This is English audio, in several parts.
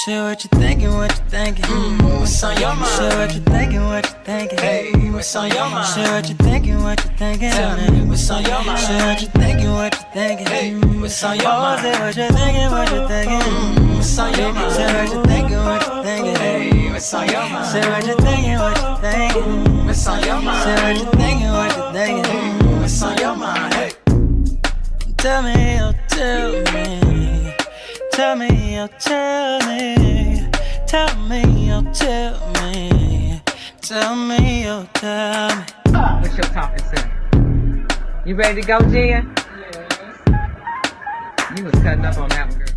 Shit, what you thinking, what you thinking? What's on your mind? Shit, what you thinking, what you thinking? Hey, what's on your mind? Shit, what you thinking, what you thinking? Tell me, what's on your mind? Shit, what you thinking, what you thinking? Hey, what's on your mind? Shit, what you thinking, what you thinking? What's on your mind? Shit, what you thinking, what you thinking? Hey, what's on your mind? Shit, what you thinking, what you thinking? What's on your mind? Shit, what you thinking, what you thinking? What's on your mind? Hey, tell me, oh, tell me. Tell me, oh, tell me. Tell me, oh, tell me. Tell me, oh, tell me. What's your topic, sir? You ready to go, Jen? Yes. You was cutting up on that one, girl.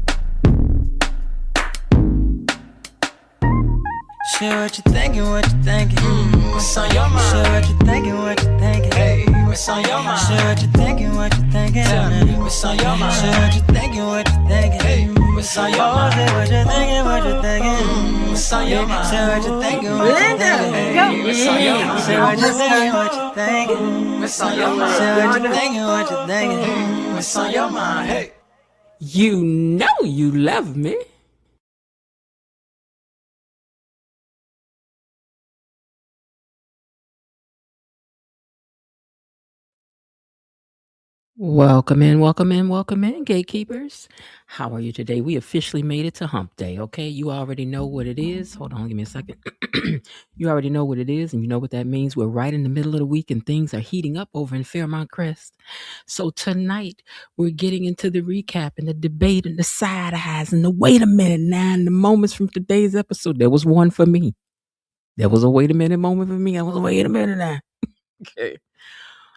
Shit, what you thinking, what you thinking? What's on your mind? Shit, what you thinking, what you thinking? Hey, what's on your mind? Shit, what you thinking, what you thinking? Tell me, what's on your mind? Shit, what you thinking, what you thinking? Hey, what's on your mind? Shit, what you thinking, what you thinking? What's on your mind? Shit, what you thinking, what you thinking? Hey, what's on your mind? Shit, what you thinking, what you thinking? What's on your mind? Shit, what you thinking, what you thinking? What's on your mind? Hey, You know you love me. Welcome in, gatekeepers. How are you today? We officially made it to hump day, okay? You already know what it is. Hold on, give me a second. You already know what it is, and you know what that means. We're right in the middle of the week, and things are heating up over in Fairmont Crest. So tonight, we're getting into the recap and the debate and the side eyes and the wait a minute now and the moments from today's episode. There was one for me. There was a wait a minute moment for me. I was wait a minute now. Okay.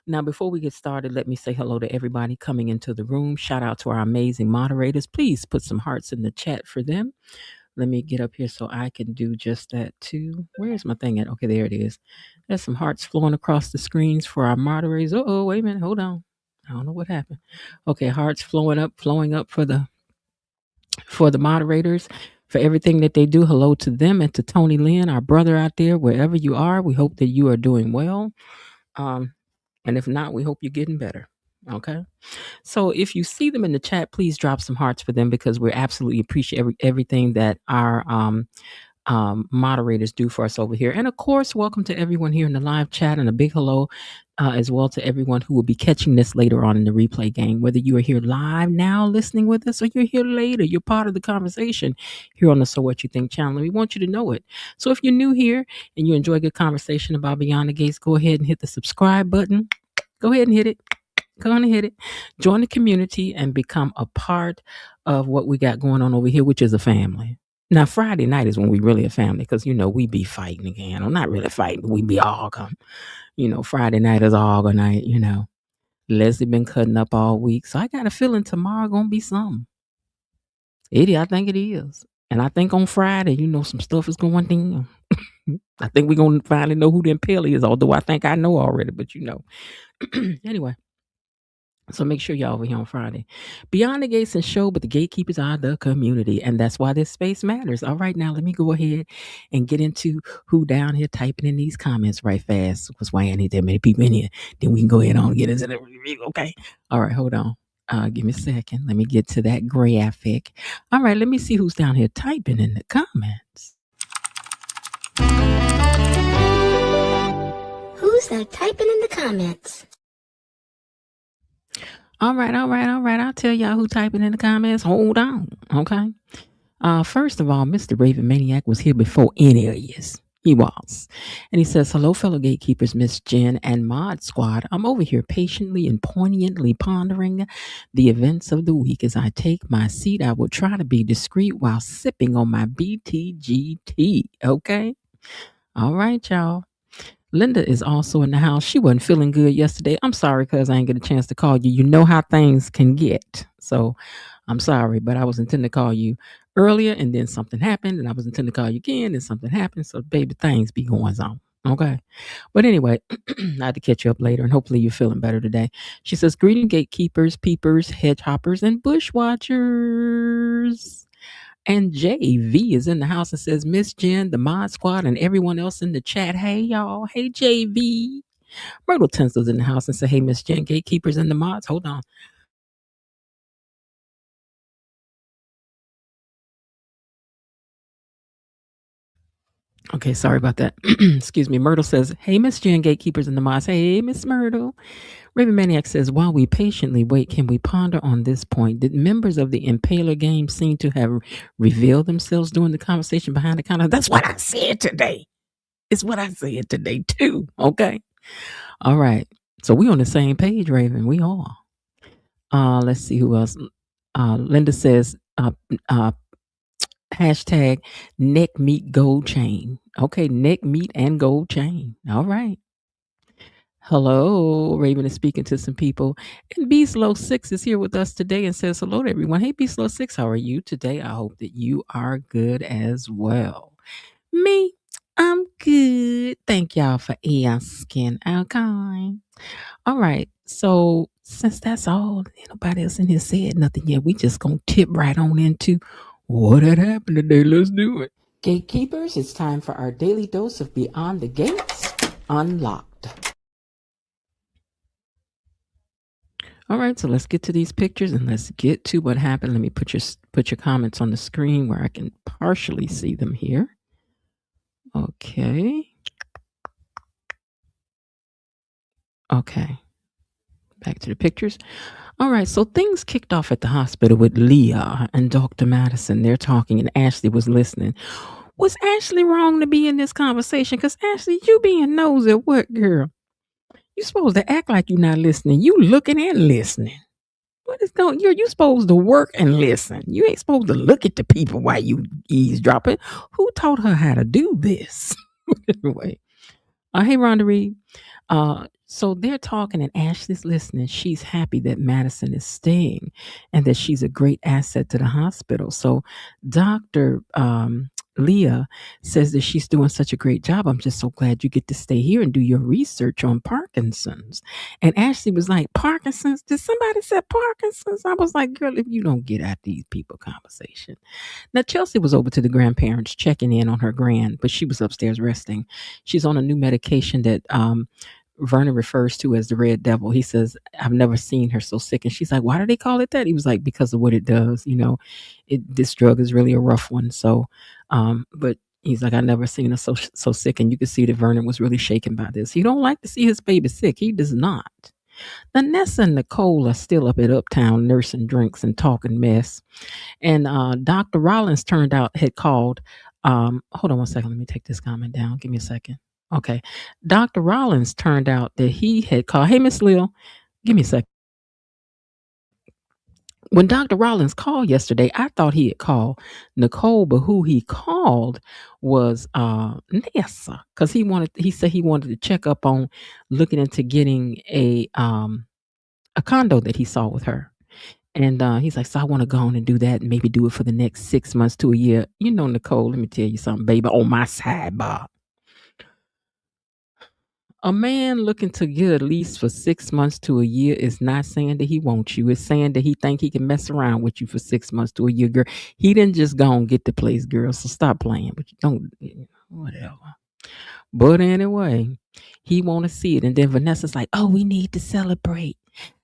Now, before we get started, let me say hello to everybody coming into the room. Shout out to our amazing moderators. Please put some hearts in the chat for them. Let me get up here so I can do just that too. Where's my thing at? Okay, there it is. There's some hearts flowing across the screens for our moderators. Oh, wait a minute. Hold on. I don't know what happened. Okay, hearts flowing up for the moderators, for everything that they do. Hello to them and to Tony Lynn, our brother out there, wherever you are. We hope that you are doing well. And if not, we hope you're getting better. Okay. So if you see them in the chat, please drop some hearts for them because we absolutely appreciate everything that our moderators do for us over here. And of course, welcome to everyone here in the live chat and a big hello as well to everyone who will be catching this later on in the replay game. Whether you are here live now listening with us or you're here later, you're part of the conversation here on the So What You Think channel. We want you to know it. So if you're new here and you enjoy good conversation about Beyond the Gates, go ahead and hit the subscribe button. Go ahead and hit it. Go on and hit it. Join the community and become a part of what we got going on over here, which is a family. Now, Friday night is when we really a family because, we be fighting again. Or not really fighting, but we be all come. Friday night is all night, Leslie been cutting up all week. So I got a feeling tomorrow going to be something. I think it is. And I think on Friday, some stuff is going down. I think we're going to finally know who the Impale is, although I think I know already, but Anyway. So make sure y'all over here on Friday. Beyond the Gates and show, but the gatekeepers are the community. And that's why this space matters. All right, now let me go ahead and get into who down here typing in these comments right fast. Because why ain't there many people in here? Then we can go ahead and get into the review. Okay. All right, hold on. Give me a second. Let me get to that graphic. All right, let me see who's down here typing in the comments. Who's that typing in the comments? All right. I'll tell y'all who typing in the comments. Hold on. Okay. First of all, Mr. Raven Maniac was here before any of you. He was. And he says, hello, fellow gatekeepers, Miss Jen and Mod Squad. I'm over here patiently and poignantly pondering the events of the week. As I take my seat, I will try to be discreet while sipping on my BTGT. Okay. All right, y'all. Linda is also in the house. She wasn't feeling good yesterday. I'm sorry because I didn't get a chance to call you. You know how things can get. So I'm sorry, but I was intending to call you earlier and then something happened and I was intending to call you again and something happened. So baby, things be going on. Okay. But anyway, I had to catch you up later and hopefully you're feeling better today. She says, greeting gatekeepers, peepers, hedge hoppers, and bushwatchers. And JV is in the house and says, Miss Jen, the Mod Squad, and everyone else in the chat. Hey, y'all. Hey, JV. Myrtle Tinsel's in the house and say, hey, Miss Jen, gatekeepers and the mods. Hold on. Okay, sorry about that. Excuse me. Myrtle says, "Hey, Miss Jen, gatekeepers in the moss. Hey, Miss Myrtle." Raven Maniac says, "While we patiently wait, can we ponder on this point? Did members of the Impaler game seem to have revealed themselves during the conversation behind the counter?" That's what I said today. It's what I said today too. Okay. All right. So we on the same page, Raven. We are. Let's see who else. Linda says, hashtag neck meat gold chain. Okay, neck meat and gold chain. All right. Hello, Raven is speaking to some people. And Beaslow 6 is here with us today and says hello to everyone. Hey, Beaslow 6, how are you today? I hope that you are good as well. Me, I'm good. Thank y'all for asking. Okay. All right. So since that's all, ain't nobody else in here said nothing yet, we just gonna tip right on into what had happened today. Let's do it. Gatekeepers, it's time for our daily dose of Beyond the Gates Unlocked. All right, so let's get to these pictures and let's get to what happened. Let me put your comments on the screen where I can partially see them here. Okay. Okay. Back to the pictures. All right, so things kicked off at the hospital with Leah and Dr. Madison. They're talking, and Ashley was listening. Was Ashley wrong to be in this conversation? Because Ashley, you being nosy, what, girl? You supposed to act like you're not listening. You looking and listening. What is going? You supposed to work and listen. You ain't supposed to look at the people while you eavesdropping. Who taught her how to do this? Anyway, hey, Rhonda Reed. So they're talking and Ashley's listening. She's happy that Madison is staying and that she's a great asset to the hospital. So Dr. Leah says that she's doing such a great job. I'm just so glad you get to stay here and do your research on Parkinson's. And Ashley was like, Parkinson's? Did somebody say Parkinson's? I was like, girl, if you don't get at these people conversation. Now, Chelsea was over to the grandparents checking in on her grand, but she was upstairs resting. She's on a new medication that Vernon refers to as the Red Devil. He says, I've never seen her so sick. And she's like, why do they call it that? He was like, because of what it does. You know, this drug is really a rough one. So, but he's like, I've never seen her so sick. And you can see that Vernon was really shaken by this. He don't like to see his baby sick. He does not. Now, Nessa and Nicole are still up at Uptown nursing drinks and talking mess. And Dr. Rollins had called. Hold on one second. Let me take this comment down. Give me a second. Okay. Dr. Rollins turned out that he had called. Hey, Miss Lil, give me a second. When Dr. Rollins called yesterday, I thought he had called Nicole, but who he called was Nessa, because he said he wanted to check up on looking into getting a condo that he saw with her. And he's like, so I want to go on and do that and maybe do it for the next 6 months to a year. You know, Nicole, let me tell you something, baby, on my sidebar. A man looking to get at least for 6 months to a year is not saying that he wants you. It's saying that he think he can mess around with you for 6 months to a year, girl. He didn't just go and get the place, girl. So stop playing. But you don't, whatever. But anyway, he want to see it. And then Vanessa's like, oh, we need to celebrate.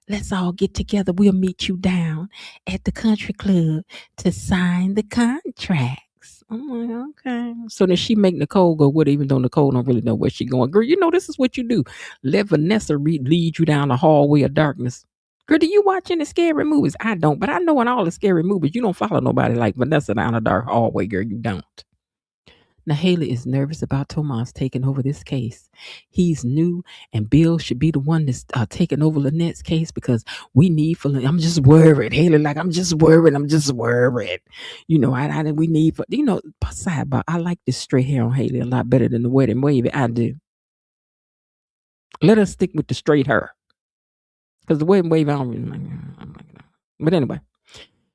Let's all get together. We'll meet you down at the country club to sign the contracts. I'm like, okay. So then she make Nicole go with her, even though Nicole don't really know where she going. Girl, you know, this is what you do. Let Vanessa lead you down the hallway of darkness. Girl, do you watch any scary movies? I don't, but I know in all the scary movies, you don't follow nobody like Vanessa down a dark hallway, girl. You don't. Now, Haley is nervous about Tomas taking over this case. He's new, and Bill should be the one that's taking over Lynette's case because we need for. I'm just worried, Haley. Like I'm just worried. You know, we need for. You know, sidebar. I like this straight hair on Haley a lot better than the wedding wavy. I do. Let us stick with the straight hair, because the wedding wavy I don't really like. But anyway.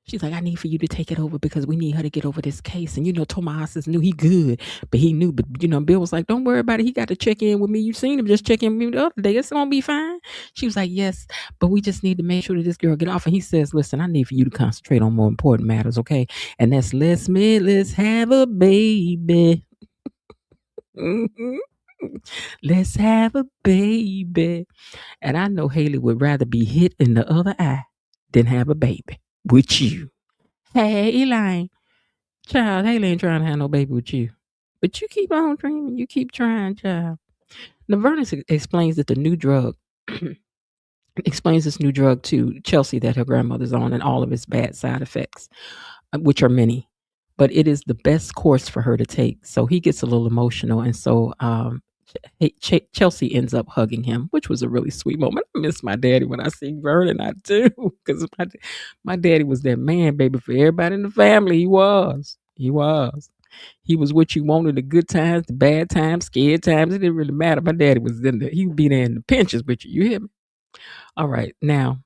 She's like, I need for you to take it over because we need her to get over this case. And, you know, Tomas knew he good, but he knew. But, you know, Bill was like, don't worry about it. He got to check in with me. You seen him just check in with me the other day. It's going to be fine. She was like, yes, but we just need to make sure that this girl get off. And he says, listen, I need for you to concentrate on more important matters, okay? And that's let's have a baby. Let's have a baby. And I know Haley would rather be hit in the other eye than have a baby with you. Hey, Elaine. Child, Haley ain't trying to have no baby with you. But you keep on dreaming. You keep trying, child. Now, Vernon explains that the new drug explains this new drug to Chelsea that her grandmother's on and all of its bad side effects, which are many. But it is the best course for her to take. So he gets a little emotional. And so Chelsea ends up hugging him, which was a really sweet moment. I miss my daddy when I see Vernon. I do. Because my daddy was that man, baby, for everybody in the family. He was. He was. He was what you wanted, the good times, the bad times, scared times. It didn't really matter. My daddy was in there. He would be there in the pinches with you. You hear me? All right. Now,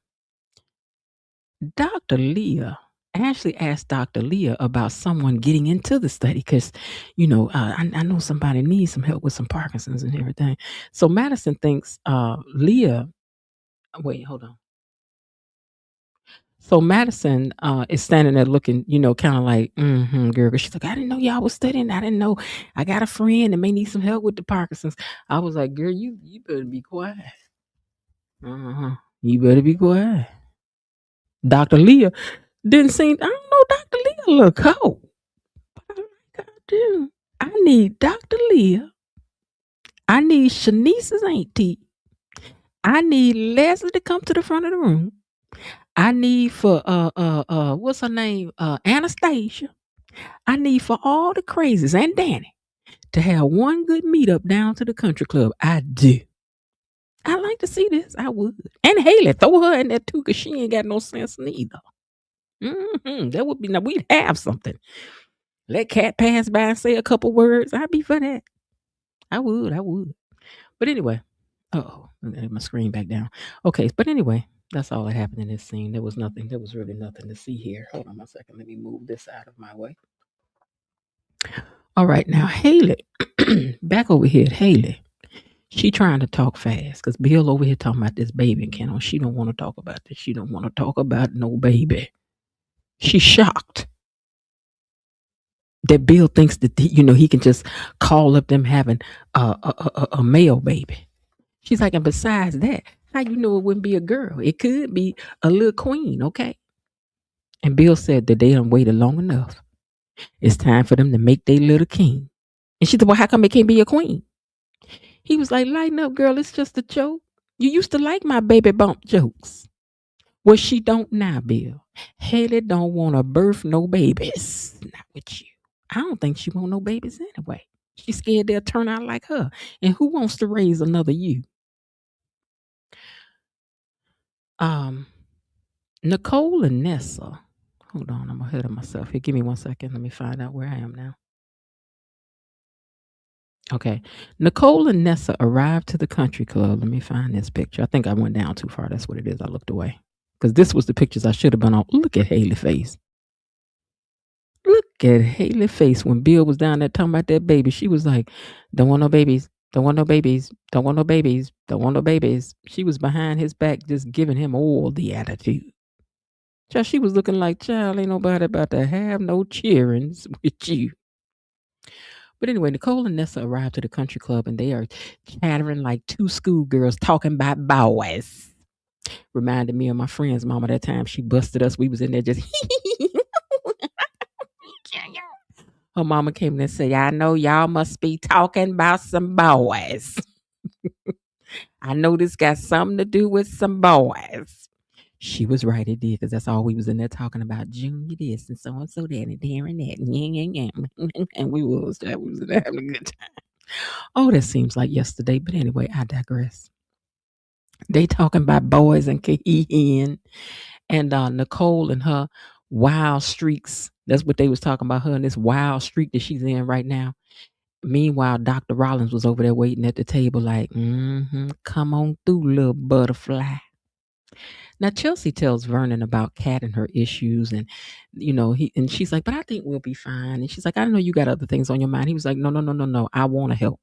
Dr. Leah Ashley asked Dr. Leah about someone getting into the study because, I know somebody needs some help with some Parkinson's and everything. So Madison thinks Leah, wait, hold on. So Madison is standing there looking, kind of like, girl. She's like, I didn't know y'all was studying. I didn't know I got a friend that may need some help with the Parkinson's. I was like, girl, you better be quiet. You better be quiet. Dr. Leah didn't seem, I don't know, Dr. Leah look cold. But I like I do. I need Dr. Leah. I need Shanice's auntie. I need Leslie to come to the front of the room. I need for what's her name? Anastasia. I need for all the crazies and Danny to have one good meetup down to the country club. I do. I like to see this. I would. And Haley, throw her in there too, because she ain't got no sense neither. That would be, now we'd have something. Let Cat pass by and say a couple words. I'd be for that. I would. But anyway, my screen back down. Okay, but anyway, that's all that happened in this scene. There was really nothing to see here. Hold on a second. Let me move this out of my way. All right, now Haley, back over here at Haley. She trying to talk fast because Bill over here talking about this baby in kennel. She don't want to talk about this. She don't want to talk about no baby. She's shocked that Bill thinks that he can just call up them having a male baby. She's like, and besides that, how you know it wouldn't be a girl? It could be a little queen, okay? And Bill said that they done waited long enough. It's time for them to make their little king. And she said, well, how come it can't be a queen? He was like, lighten up, girl. It's just a joke. You used to like my baby bump jokes. Well, she don't now, Bill. Haley don't want to birth no babies. Not with you. I don't think she want no babies anyway. She's scared they'll turn out like her. And who wants to raise another you? Nicole and Nessa. Hold on, I'm ahead of myself here. Give me 1 second. Let me find out where I am now. Okay. Nicole and Nessa arrived to the country club. Let me find this picture. I think I went down too far. That's what it is. I looked away. Because this was the pictures I should have been on. Look at Haley's face. Look at Haley's face when Bill was down there talking about that baby. She was like, don't want no babies. Don't want no babies. Don't want no babies. Don't want no babies. She was behind his back just giving him all the attitude. Child, she was looking like, child, ain't nobody about to have no cheerings with you. But anyway, Nicole and Nessa arrived to the country club and they are chattering like two schoolgirls talking about boys. Reminded me of my friend's mama that time she busted us. We was in there just her mama came in and said, I know y'all must be talking about some boys. I know this got something to do with some boys. She was right, it did, because that's all we was in there talking about. Junior this and so that and Darren that. And we was in there having a good time. Oh, that seems like yesterday. But anyway, I digress. They talking about boys and Kahian and Nicole and her wild streaks. That's what they was talking about, her and this wild streak that she's in right now. Meanwhile, Dr. Rollins was over there waiting at the table like, come on through, little butterfly. Now, Chelsea tells Vernon about Kat and her issues, and she's like, but I think we'll be fine. And she's like, I know you got other things on your mind. He was like, no. I want to help.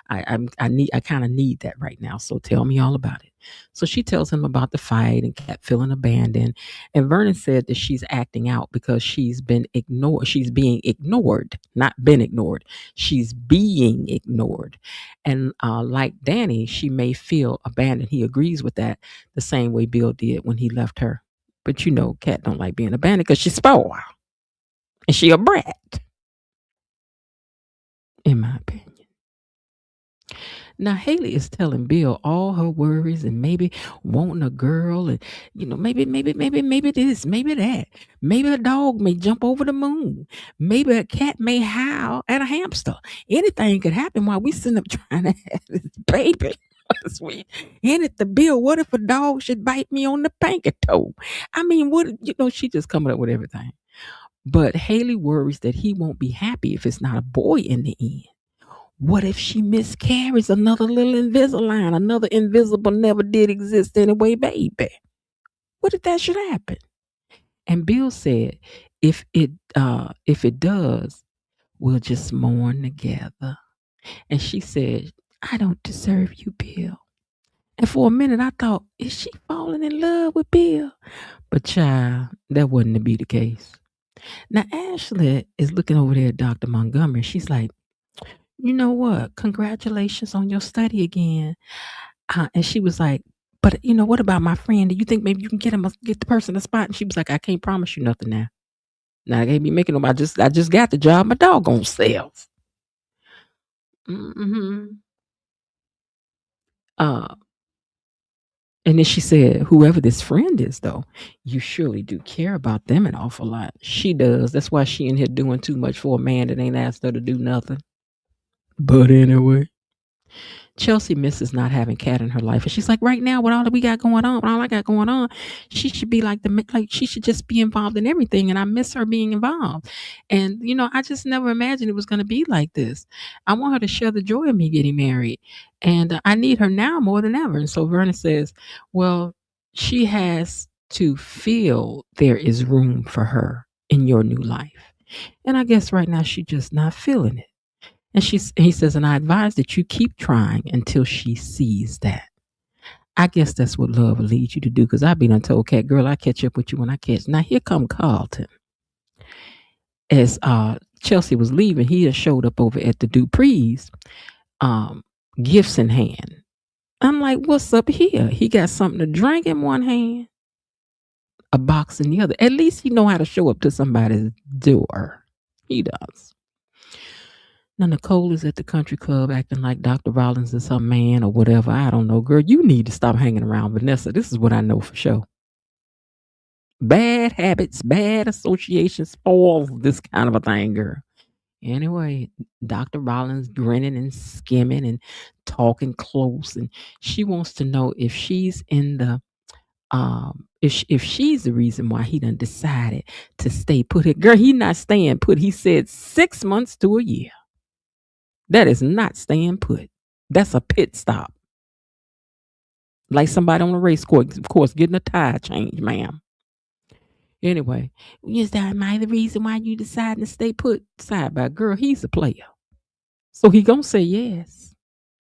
I kind of need that right now. So tell me all about it. So she tells him about the fight and Kat feeling abandoned. And Vernon said that she's acting out because she's been ignored. She's being ignored, not been ignored. She's being ignored. And like Danny, she may feel abandoned. He agrees with that the same way Bill did when he left her. But Kat don't like being abandoned because she's spoiled. And she a brat. in my opinion. Now Haley is telling Bill all her worries and maybe wanting a girl and maybe this, maybe that. Maybe a dog may jump over the moon. Maybe a cat may howl at a hamster. Anything could happen while we sitting up trying to have this baby. Sweet. And at the Bill, what if a dog should bite me on the pinky toe? I mean, she just coming up with everything. But Haley worries that he won't be happy if it's not a boy in the end. What if she miscarries another little Invisalign, another invisible never did exist anyway, baby? What if that should happen? And Bill said, if it does, we'll just mourn together. And she said, I don't deserve you, Bill. And for a minute I thought, is she falling in love with Bill? But child, that wasn't to be the case. Now Ashley is looking over there at Dr. Montgomery. She's like, you know what? Congratulations on your study again. And she was like, but what about my friend? Do you think maybe you can get the person a spot? And she was like, I can't promise you nothing now. Now I can't be making them. I just got the job. My doggone self. Mm-hmm. And then she said, whoever this friend is, though, you surely do care about them an awful lot. She does. That's why she in here doing too much for a man that ain't asked her to do nothing. But anyway, Chelsea misses not having Kat in her life. And she's like, right now, with all that we got going on, all I got going on, she should be like she should just be involved in everything. And I miss her being involved. And, I just never imagined it was going to be like this. I want her to share the joy of me getting married. And I need her now more than ever. And so Verna says, well, she has to feel there is room for her in your new life. And I guess right now she's just not feeling it. And he says, and I advise that you keep trying until she sees that. I guess that's what love will lead you to do. Because I've been untold, Cat girl, I catch up with you when I catch. Now here come Carlton. As Chelsea was leaving, he had showed up over at the Duprees, gifts in hand. I'm like, what's up here? He got something to drink in one hand, a box in the other. At least he know how to show up to somebody's door. He does. Now, Nicole is at the country club acting like Dr. Rollins is her man or whatever. I don't know. Girl, you need to stop hanging around Vanessa. This is what I know for sure. Bad habits, bad associations spoils this kind of a thing, girl. Anyway, Dr. Rollins grinning and skimming and talking close. And she wants to know if she's in the if she's the reason why he done decided to stay put. Girl, he not staying put. He said 6 months to a year. That is not staying put. That's a pit stop. Like somebody on a race course getting a tire change, ma'am. Anyway, is that the reason why you decided to stay put? Side by girl, he's a player. So he gonna say yes.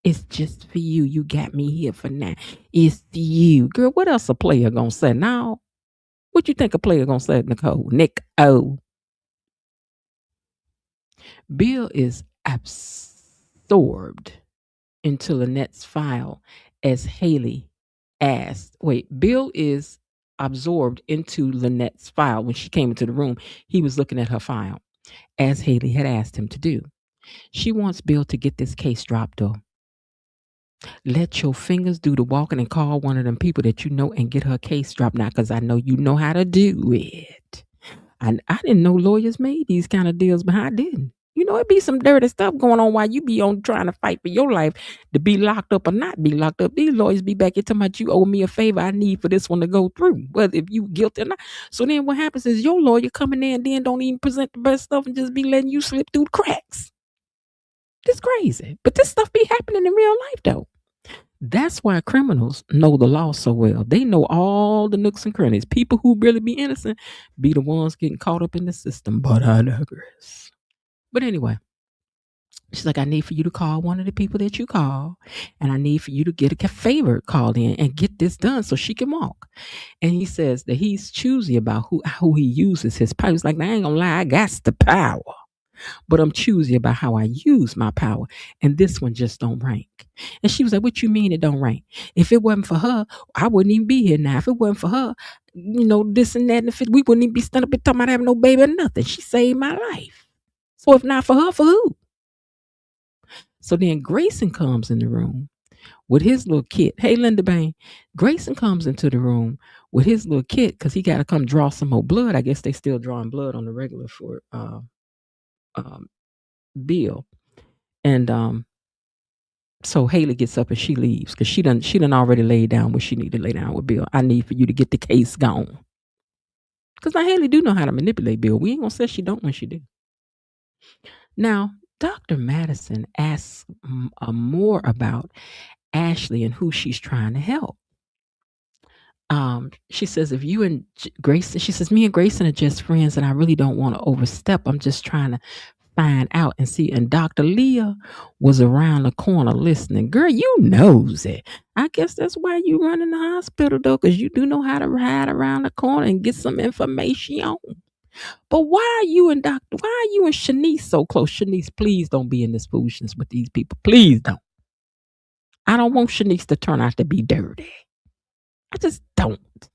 It's just for you. You got me here for now. It's for you. Girl, what else a player gonna say now? What you think a player gonna say, Nicole? Nick O. Bill is absorbed into Lynette's file as Haley asked. Bill is absorbed into Lynette's file. When she came into the room, he was looking at her file, as Haley had asked him to do. She wants Bill to get this case dropped, though. Let your fingers do the walking and call one of them people that you know and get her case dropped now, because I know you know how to do it. I didn't know lawyers made these kind of deals, but I didn't. It be some dirty stuff going on while you be on trying to fight for your life to be locked up or not be locked up. These lawyers be back here talking about you owe me a favor. I need for this one to go through, whether if you guilty or not. So then what happens is your lawyer coming in and then don't even present the best stuff and just be letting you slip through the cracks. It's crazy. But this stuff be happening in real life, though. That's why criminals know the law so well. They know all the nooks and crannies. People who really be innocent be the ones getting caught up in the system. But I digress. But anyway, she's like, I need for you to call one of the people that you call, and I need for you to get a favor called in and get this done so she can walk. And he says that he's choosy about who he uses his power. He's like, I ain't gonna lie, I got the power, but I'm choosy about how I use my power. And this one just don't rank. And she was like, what you mean it don't rank? If it wasn't for her, I wouldn't even be here now. If it wasn't for her, this and that, and we wouldn't even be standing up and talking about having no baby or nothing. She saved my life. So if not for her, for who? So then Grayson comes in the room with his little kit. Hey, Linda Bain. Grayson comes into the room with his little kit because he got to come draw some more blood. I guess they still drawing blood on the regular for um, Bill. And so Haley gets up and she leaves because she done already laid down what she need to lay down with Bill. I need for you to get the case gone. Because now Haley do know how to manipulate Bill. We ain't gonna say she don't when she do. Now, Dr. Madison asks more about Ashley and who she's trying to help. She says, if you and Grayson, she says, me and Grayson are just friends and I really don't want to overstep. I'm just trying to find out and see. And Dr. Leah was around the corner listening. Girl, you knows it. I guess that's why you run in the hospital though, because you do know how to ride around the corner and get some information. But why are you and Shanice so close? Shanice, please don't be in this foolishness with these people. Please don't. I don't want Shanice to turn out to be dirty. I just don't.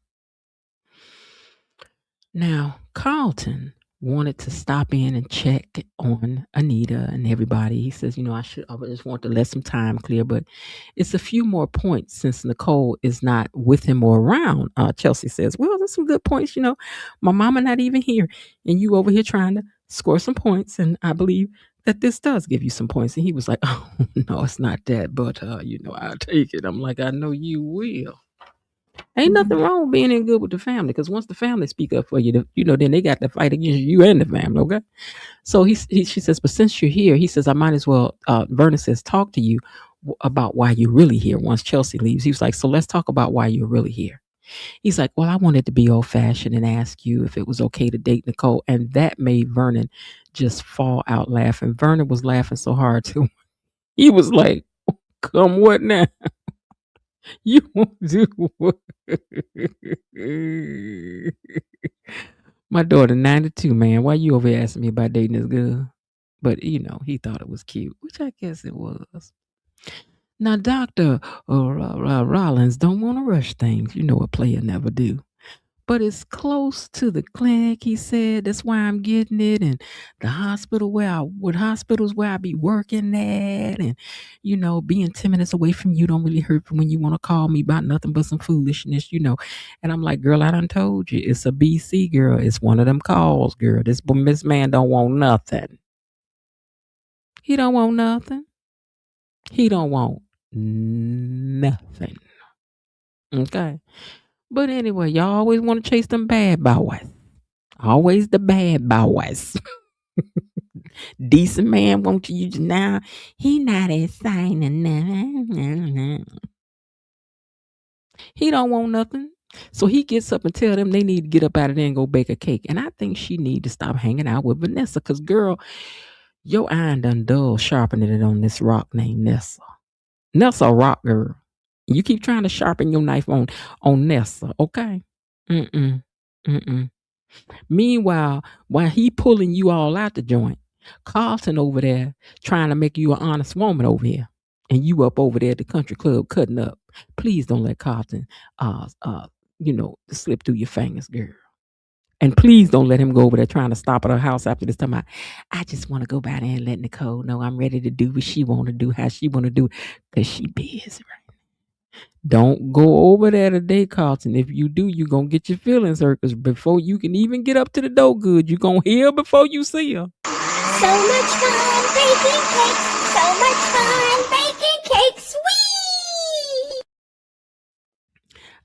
Now, Carlton wanted to stop in and check on Anita and everybody. He says, I just want to let some time clear, but it's a few more points since Nicole is not with him or around. Chelsea says, well, there's some good points. My mama not even here and you over here trying to score some points. And I believe that this does give you some points. And he was like, oh, no, it's not that, but, I'll take it. I'm like, I know you will. Ain't nothing wrong with being in good with the family, because once the family speak up for you, then they got to fight against you and the family, okay? So she says, but since you're here, he says, I might as well, Vernon says, talk to you about why you're really here once Chelsea leaves. He was like, so let's talk about why you're really here. He's like, well, I wanted to be old fashioned and ask you if it was okay to date Nicole. And that made Vernon just fall out laughing. Vernon was laughing so hard too. He was like, come what now? You won't do what? My daughter, 92, man. Why you over here asking me about dating this girl? But, he thought it was cute, which I guess it was. Now, Dr. Rollins don't want to rush things. You know a player never do. But it's close to the clinic, he said. That's why I'm getting it. And the hospitals where I be working at. And, being 10 minutes away from you don't really hurt when you want to call me about nothing but some foolishness, And I'm like, girl, I done told you. It's a BC, girl. It's one of them calls, girl. This man don't want nothing. He don't want nothing. He don't want nothing. Okay. But anyway, y'all always want to chase them bad boys. Always the bad boys. Decent man won't you use now. He not exciting. He don't want nothing. So he gets up and tell them they need to get up out of there and go bake a cake. And I think she need to stop hanging out with Vanessa. Because, girl, your iron done dull sharpening it on this rock named Nessa. Nessa a rock girl. You keep trying to sharpen your knife on Nessa, okay? Meanwhile, while he pulling you all out the joint, Carlton over there trying to make you an honest woman over here. And you up over there at the country club cutting up. Please don't let Carlton slip through your fingers, girl. And please don't let him go over there trying to stop at her house after this time. I just want to go by there and let Nicole know I'm ready to do what she want to do, how she want to do, because she busy, right? Don't go over there today, Carlton. If you do, you're going to get your feelings hurt, because before you can even get up to the door good, you're going to hear before you see her. So much fun baking cakes. So much fun baking cakes. Whee!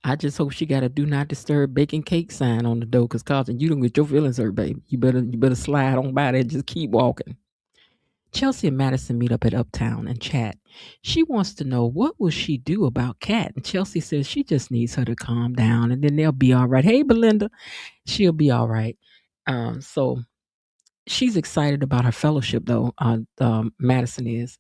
I just hope she got a do not disturb baking cake sign on the door, because Carlton, you don't get your feelings hurt, baby. You better slide on by there. Just keep walking. Chelsea and Madison meet up at Uptown and chat. She wants to know what will she do about Kat. And Chelsea says she just needs her to calm down and then they'll be all right. Hey, Belinda, she'll be all right. So she's excited about her fellowship, though. Madison is.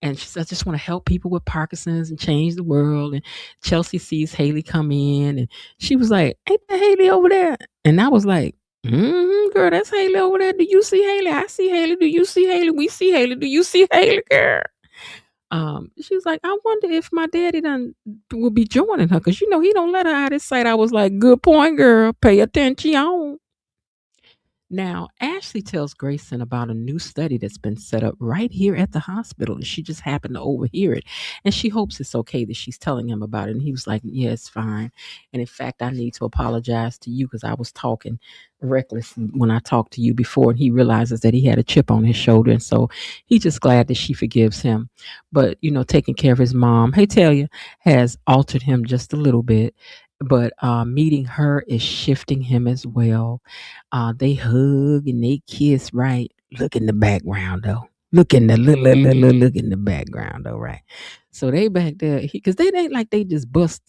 And she says, I just want to help people with Parkinson's and change the world. And Chelsea sees Haley come in and she was like, ain't that Haley over there? And I was like, girl, that's Haley over there. Do you see Haley? I see Haley. Do you see Haley? We see Haley. Do you see Haley, girl? She was like, I wonder if my daddy will be joining her, because he don't let her out of his sight. I was like, good point, girl. Pay attention. Now, Ashley tells Grayson about a new study that's been set up right here at the hospital, and she just happened to overhear it. And she hopes it's okay that she's telling him about it. And he was like, yeah, it's fine. And in fact, I need to apologize to you because I was talking reckless when I talked to you before. And he realizes that he had a chip on his shoulder. And so he's just glad that she forgives him. But, taking care of his mom, hey, Talia, has altered him just a little bit. But meeting her is shifting him as well. They hug and they kiss, right? Look in the background though. Look in the look in the background though, right? So they back there because they ain't like they just bust,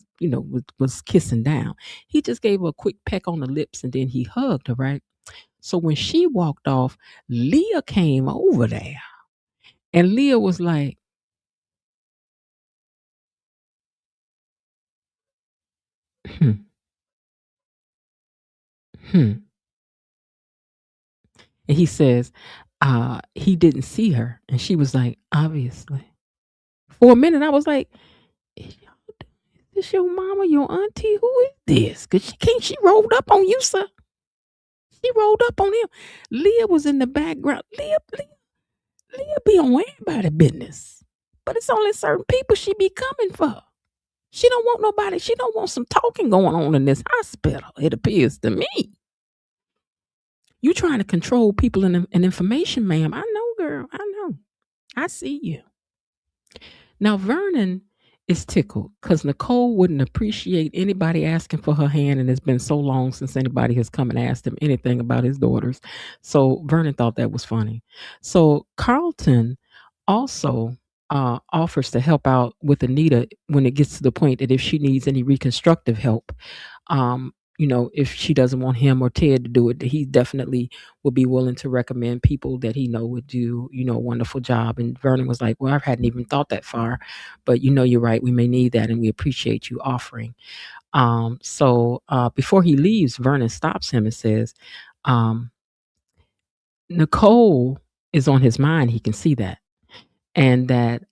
was kissing down. He just gave her a quick peck on the lips and then he hugged her, right? So when she walked off, Leah came over there, and Leah was like, hmm, hmm. And he says, he didn't see her, and she was like, obviously. For a minute, I was like, is this your mama, your auntie? Who is this? Cause she rolled up on you, sir. She rolled up on him. Leah was in the background. Leah be on everybody business. But it's only certain people she be coming for. She don't want nobody. She don't want some talking going on in this hospital. It appears to me. You trying to control people and information, ma'am. I know, girl. I know. I see you. Now, Vernon is tickled because Nicole wouldn't appreciate anybody asking for her hand, and it's been so long since anybody has come and asked him anything about his daughters. So Vernon thought that was funny. So Carlton also offers to help out with Anita when it gets to the point that if she needs any reconstructive help, if she doesn't want him or Ted to do it, he definitely would be willing to recommend people that he know would do, a wonderful job. And Vernon was like, well, I hadn't even thought that far, but you're right. We may need that, and we appreciate you offering. So before he leaves, Vernon stops him and says, Nicole is on his mind. He can see that. And that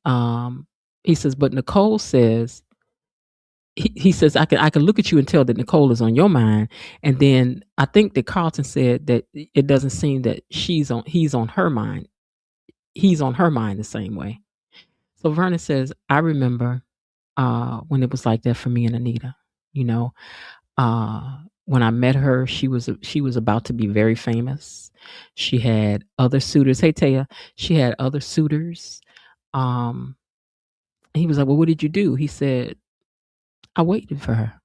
he says, but Nicole says, he says, I can look at you and tell that Nicole is on your mind. And then I think that Carlton said that it doesn't seem that he's on her mind. He's on her mind the same way. So Vernon says, I remember when it was like that for me and Anita. When I met her, she was about to be very famous. She had other suitors. Hey Taya, she had other suitors. He was like, well, what did you do? He said, I waited for her,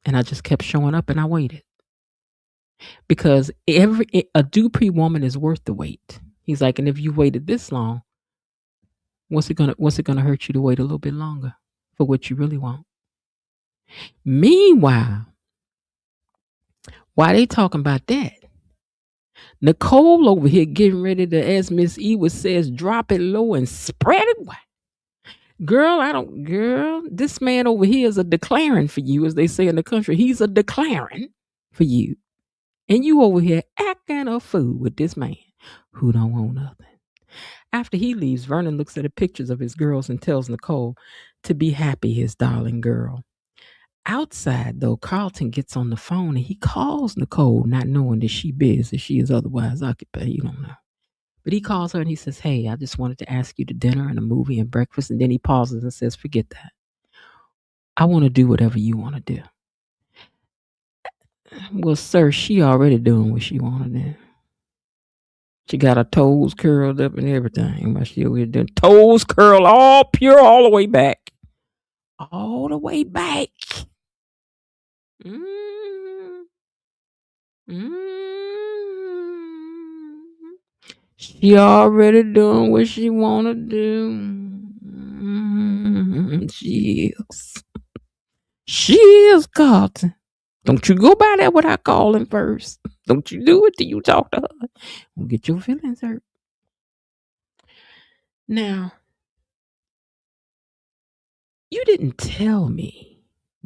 and I just kept showing up, and I waited because a Dupree woman is worth the wait. He's like, and if you waited this long, what's it gonna hurt you to wait a little bit longer for what you really want? Meanwhile, while they talking about that, Nicole over here getting ready to, as Miss Ewart says, drop it low and spread it wide. Girl, this man over here is a declaring for you, as they say in the country. He's a declaring for you. And you over here acting a fool with this man who don't want nothing. After he leaves, Vernon looks at the pictures of his girls and tells Nicole to be happy, his darling girl. Outside, though, Carlton gets on the phone and he calls Nicole, not knowing that she busy, she is otherwise occupied. You don't know. But he calls her and he says, hey, I just wanted to ask you to dinner and a movie and breakfast. And then he pauses and says, forget that. I want to do whatever you want to do. Well, sir, she already doing what she want to do. She got her toes curled up and everything. But she over here doing toes curl all pure all the way back. All the way back. Mm. Mm. She already doing what she want to do. She is. She is, Carlton. Don't you go by that without calling first. Don't you do it till you talk to her. Don't get your feelings hurt. Now, you didn't tell me,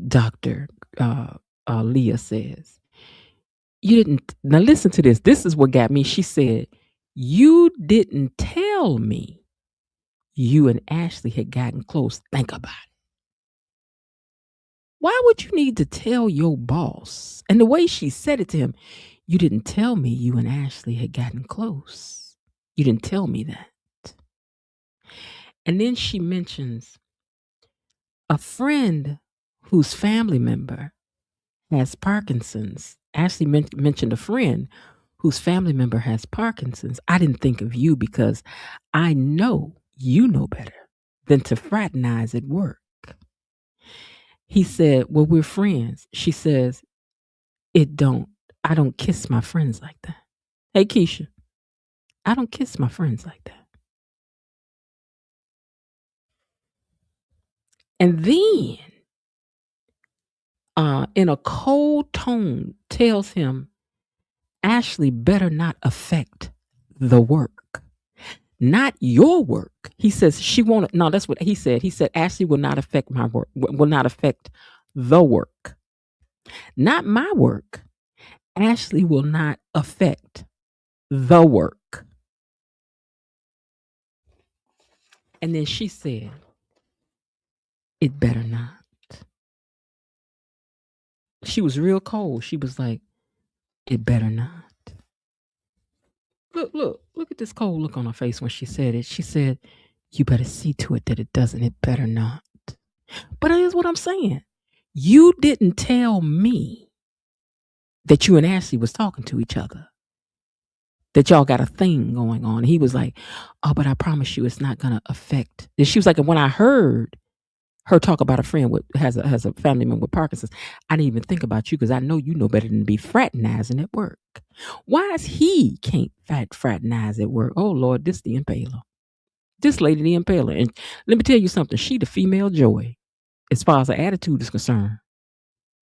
Dr. Leah says. You didn't. Now listen to this. This is what got me. She said, you didn't tell me you and Ashley had gotten close. Think about it. Why would you need to tell your boss? And the way she said it to him, You didn't tell me you and Ashley had gotten close. You didn't tell me that. And then she mentions a friend whose family member has Parkinson's. Ashley mentioned a friend whose family member has Parkinson's. I didn't think of you because I know you know better than to fraternize at work. He said, well, we're friends. She says, I don't kiss my friends like that. Hey, Keisha, I don't kiss my friends like that. And then, in a cold tone, tells him, Ashley better not affect the work. Not your work. He says she won't. No, that's what he said. He said Ashley will not affect my work. Will not affect the work. Not my work. Ashley will not affect the work. And then she said, it better not. She was real cold. She was like, it better not. Look at this cold look on her face when she said it. She said, you better see to it that it doesn't. It better not. But here's what I'm saying. You didn't tell me that you and Ashley was talking to each other, that y'all got a thing going on. And he was like, oh, but I promise you it's not going to affect. And she was like, and when I heard her talk about a friend has a family member with Parkinson's, I didn't even think about you because I know you know better than to be fraternizing at work. Why is he can't fraternize at work? Oh, Lord, this the impaler. This lady the impaler. And let me tell you something. She the female Joy as far as her attitude is concerned.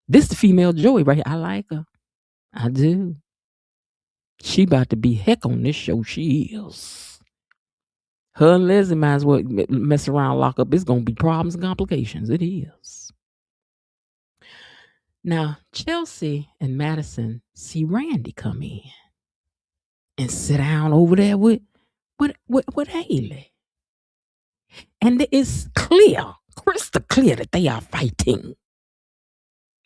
This the female Joy right here. I like her. I do. She about to be heck on this show. She is. Her and Leslie might as well mess around, lock up. It's going to be problems and complications. It is. Now, Chelsea and Madison see Randy come in and sit down over there with Haley. And it's clear, crystal clear that they are fighting.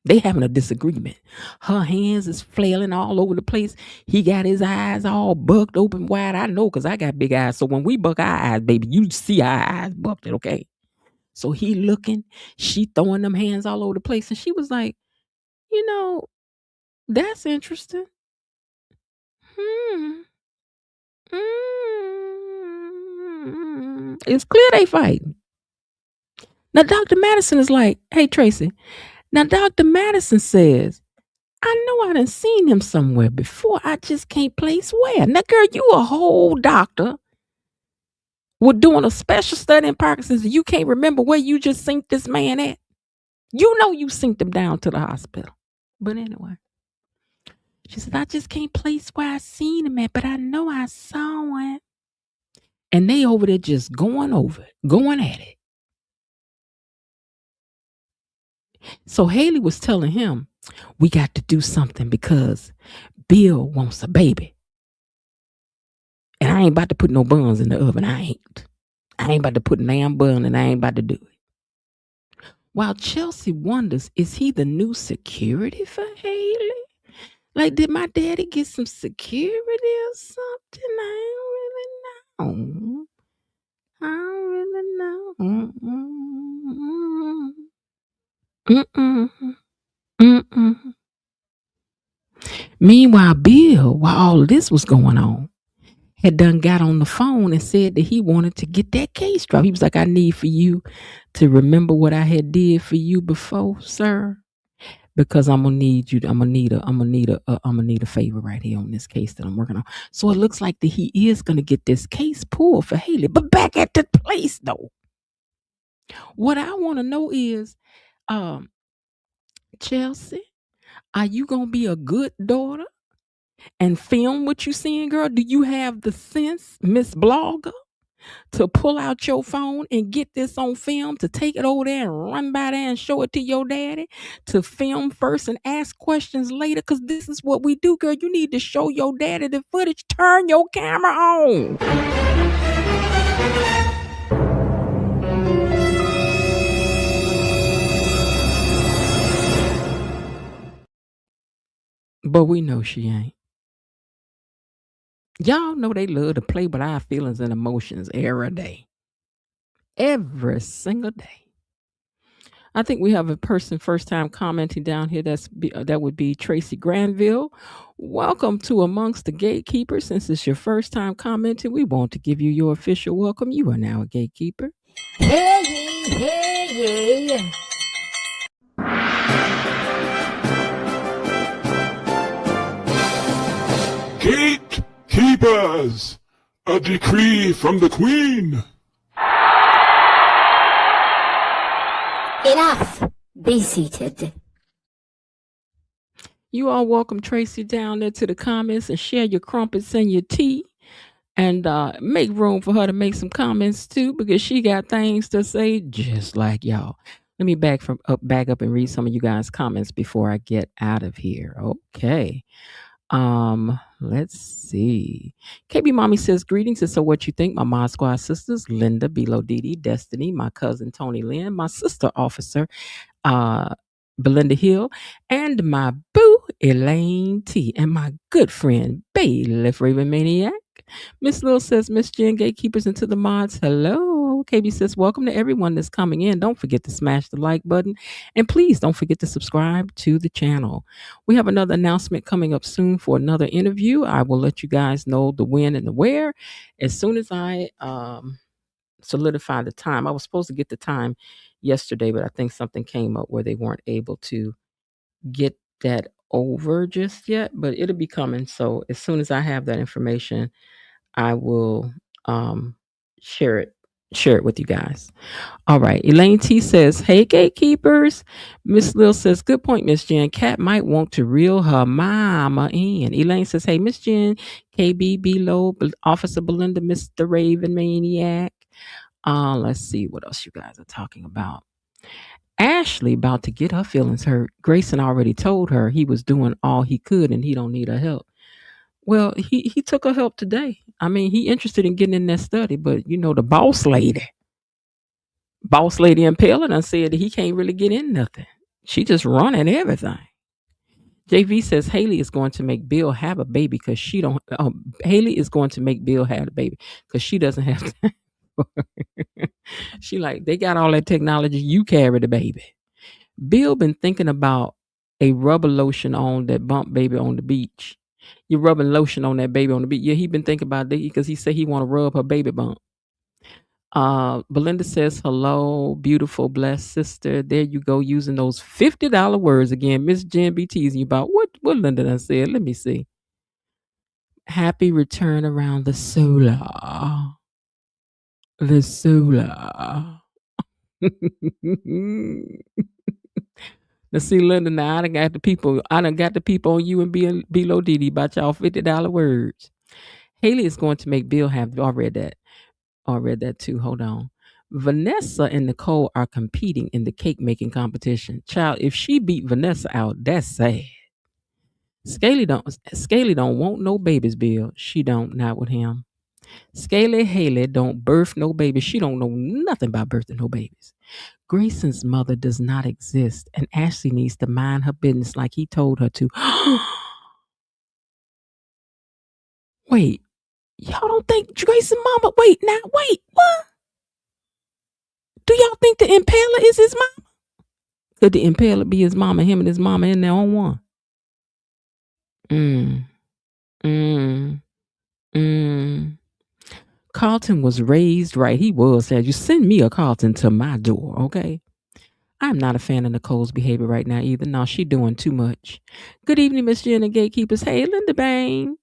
They having a disagreement. Her hands is flailing all over the place. He got his eyes all bucked open wide. I know because I got big eyes. So when we buck our eyes, baby, you see our eyes bucked, okay? So he looking, she throwing them hands all over the place. And she was like, you know, that's interesting. It's clear they fighting. Now, Dr. Madison is like, hey, Tracy. Now, Dr. Madison says, I know I done seen him somewhere before. I just can't place where. Now, girl, you a whole doctor. We're doing a special study in Parkinson's and you can't remember where you just synced this man at. You know you synced him down to the hospital. But anyway, she said, I just can't place where I seen him at, but I know I saw him. And they over there just going at it. So Haley was telling him, we got to do something because Bill wants a baby. And I ain't about to put no buns in the oven. I ain't about to put a damn bun and I ain't about to do it. While Chelsea wonders, is he the new security for Haley? Like, did my daddy get some security or something? I don't really know. Meanwhile, Bill, while all of this was going on, had done got on the phone and said that he wanted to get that case dropped. He was like, I need for you to remember what I had did for you before, sir, because I'm gonna need you. I'm gonna need a favor right here on this case that I'm working on. So it looks like that he is gonna get this case pulled for Haley. But back at the place though, what I want to know is, Chelsea, are you gonna be a good daughter and film what you seeing, girl? Do you have the sense, Miss Blogger, to pull out your phone and get this on film, to take it over there and run by there and show it to your daddy, to film first and ask questions later? Because this is what we do, girl. You need to show your daddy the footage. Turn your camera on. But we know she ain't. Y'all know they love to play with our feelings and emotions every day. Every single day. I think we have a person first time commenting down here. That would be Tracy Granville. Welcome to Amongst the Gatekeepers. Since it's your first time commenting, we want to give you your official welcome. You are now a gatekeeper. Hear ye, hear ye. Gatekeepers! A decree from the Queen! Enough. Be seated. You all welcome Tracy down there to the comments and share your crumpets and your tea. And make room for her to make some comments too, because she got things to say just like y'all. Let me back up and read some of you guys' comments before I get out of here. Okay. Let's see. KB Mommy says, greetings. And so what you think? My Mod Squad sisters, Linda, Bilo Didi, Destiny, my cousin Tony Lynn, my sister officer, Belinda Hill, and my boo, Elaine T, and my good friend, Bailiff Raven Maniac. Miss Lil says, Miss Jen, gatekeepers into the mods. Hello. KB says, welcome to everyone that's coming in. Don't forget to smash the like button. And please don't forget to subscribe to the channel. We have another announcement coming up soon for another interview. I will let you guys know the when and the where as soon as I solidify the time. I was supposed to get the time yesterday, but I think something came up where they weren't able to get that over just yet, but it'll be coming. So as soon as I have that information, I will share it with you guys. All right. Elaine T says, hey, gatekeepers. Miss Lil says, good point, Miss Jen. Kat might want to reel her mama in. Elaine says, hey, Miss Jen, KB, Below, Officer Belinda, Mr. Raven Maniac. Let's see what else you guys are talking about. Ashley about to get her feelings hurt. Grayson already told her he was doing all he could and he don't need her help. Well, he took her help today. I mean, he interested in getting in that study, but the boss lady Impala done said that he can't really get in nothing. She just running everything. JV says Haley is going to make Bill have a baby because she don't. Haley is going to make Bill have a baby because she doesn't have time. She like, they got all that technology. You carry the baby. Bill been thinking about a rubber lotion on that bump baby on the beach. You're rubbing lotion on that baby on the beach. Yeah, he been thinking about that because he said he want to rub her baby bump. Belinda says, hello, beautiful, blessed sister. There you go, using those $50 words again. Miss Jen be teasing you about what Linda done said. Let me see. Happy return around the solar. The solar. Let's see, Linda. Now I done got the people on you and Below Didi about y'all $50 words. Haley is going to make Bill have. I read that. I read that too. Hold on. Vanessa and Nicole are competing in the cake making competition. Child, if she beat Vanessa out, that's sad. Scaly don't want no babies, Bill. She don't, not with him. Scaly Haley don't birth no babies. She don't know nothing about birthing no babies. Grayson's mother does not exist, and Ashley needs to mind her business like he told her to. Wait, y'all don't think Grayson's mama? Wait, what? Do y'all think the Impala is his mama? Could the Impala be his mama, him and his mama in their own one? Carlton was raised right. He was. Said, you send me a Carlton to my door, okay? I'm not a fan of Nicole's behavior right now either. No, she doing too much. Good evening, Miss Jen and Gatekeepers. Hey, Linda Bain.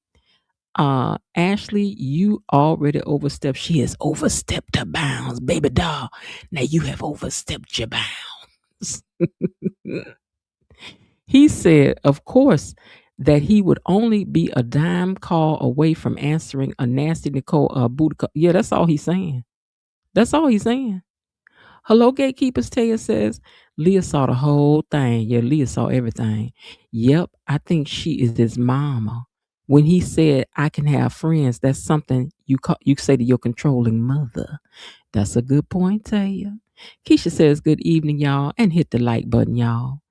Ashley, you already overstepped. She has overstepped her bounds, baby doll. Now you have overstepped your bounds. He said, of course, that he would only be a dime call away from answering a nasty Nicole booty call. Yeah, that's all he's saying. That's all he's saying. Hello, gatekeepers. Taya says, Leah saw the whole thing. Yeah, Leah saw everything. Yep, I think she is his mama. When he said, I can have friends, that's something you say to your controlling mother. That's a good point, Taya. Keisha says, good evening, y'all, and hit the like button, y'all.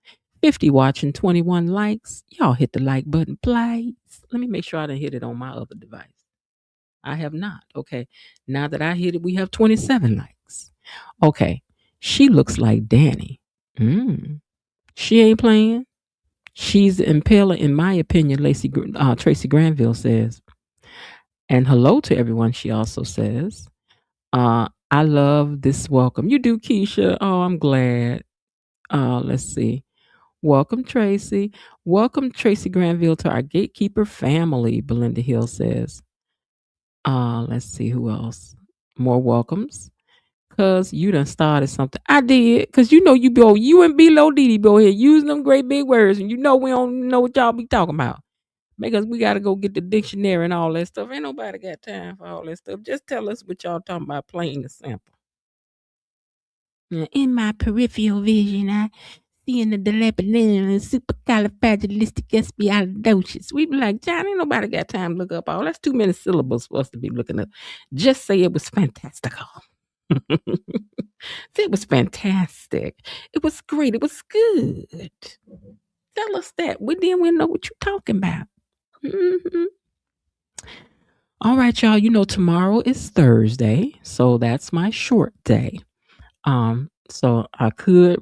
50 watching, 21 likes. Y'all hit the like button, please. Let me make sure I didn't hit it on my other device. I have not. Okay. Now that I hit it, we have 27 likes. Okay. She looks like Danny. Mm. She ain't playing. She's the impaler, in my opinion, Tracy Granville says. And hello to everyone, she also says. I love this welcome. You do, Keisha. Oh, I'm glad. Let's see. Welcome, Tracy. Welcome, Tracy Granville, to our gatekeeper family, Belinda Hill says. Let's see who else. More welcomes. Cause you done started something. I did. Cause you and B Lo Didi be here using them great big words, and we don't know what y'all be talking about. Because we gotta go get the dictionary and all that stuff. Ain't nobody got time for all that stuff. Just tell us what y'all talking about, plain and simple. In my peripheral vision, I see in the dilapidated and supercalifragilisticexpialidocious. We be like, John, ain't nobody got time to look up all. That's too many syllables for us to be looking up. Just say it was fantastical. It was fantastic. It was great. It was good. Tell us that. We know what you're talking about. Mm-hmm. All right, y'all. Tomorrow is Thursday, so that's my short day. So I could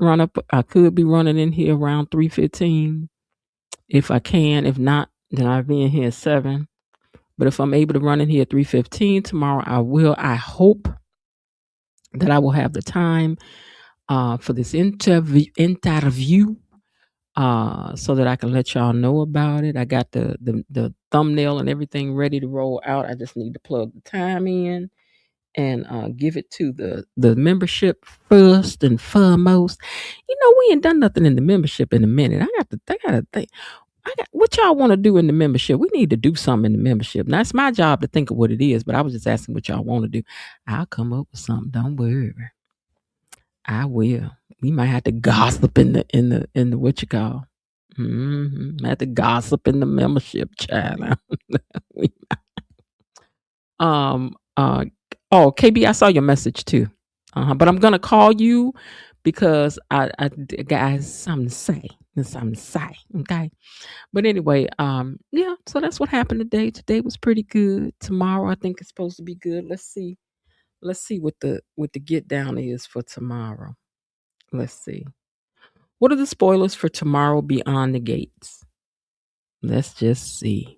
be running in here around 3:15 if I can. If not, then I'll be in here at 7. But if I'm able to run in here at 3:15 tomorrow, I will. I hope that I will have the time for this interview so that I can let y'all know about it. I got the thumbnail and everything ready to roll out. I just need to plug the time in and give it to the membership first and foremost. We ain't done nothing in the membership in a minute. I gotta think. What y'all want to do in the membership? We need to do something in the membership. Now it's my job to think of what it is, but I was just asking what y'all want to do. I'll come up with something. Don't worry. I will. We might have to gossip in the what you call. I have to gossip in the membership, child. Oh, KB, I saw your message too. But I'm gonna call you because I got something to say. There's something to say. Okay. But anyway, yeah. So that's what happened today. Today was pretty good. Tomorrow, I think it's supposed to be good. Let's see. Let's see what the get down is for tomorrow. Let's see. What are the spoilers for tomorrow beyond the gates? Let's just see.